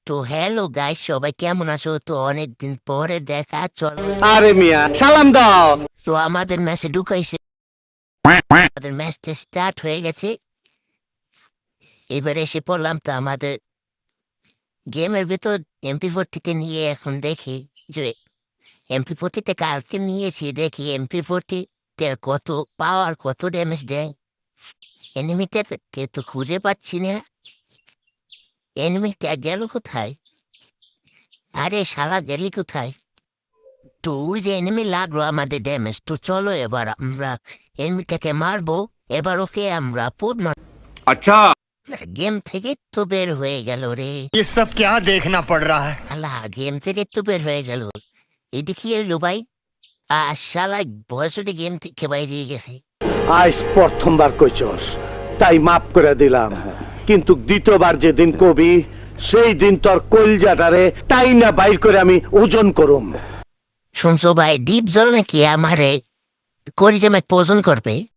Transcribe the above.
তো hello guys, সবাই কেমন আছো? তো অনেকদিন পরে দেখা, চলো। আরে মিয়া সালাম দাও। তো আমাদের ম্যাচে ঢুকাইছে, আমাদের ম্যাচটা স্টার্ট হয়ে গেছে। এবার এসে পড়লাম তো আমাদের গেমের ভেতর। MP40 নিয়ে এখন দেখি যে MP40 কালকে নিয়েছি, দেখি MP40 কত পাওয়ার, কত ড্যামেজ দেয়। এনিমিটা কে তো খুঁজে পাচ্ছি না। এনিমিটা গেল কোথায়? আরে শালা গেলি কোথায়? তো ওই যে এনিমি লাগলো আমাদের ড্যামেজ, তো চলো এবার আমরা এনিমিটাকে মারবো। এবার ওকে আমরা পূর্ণ अच्छा। গেম থেকে তো বের হয়ে গেল রে। ये सब क्या देखना पड़ रहा है। শালা গেম থেকে তো বের হয়ে গেল। এটা কি এলো ভাই? শালা বয়সটি গেম থেকে বাইরে গেছে। আজ প্রথমবার কইছস তাই মাফ করে দিলাম, কিন্তু দ্বিতীয়বার যেদিন কবি সেই দিন তোর কলজাটারে তাই না বাইর করে আমি ওজন করুম। শুনছো ভাই, ডিপ জল নাকি আমারে করি যে পোজন করবে।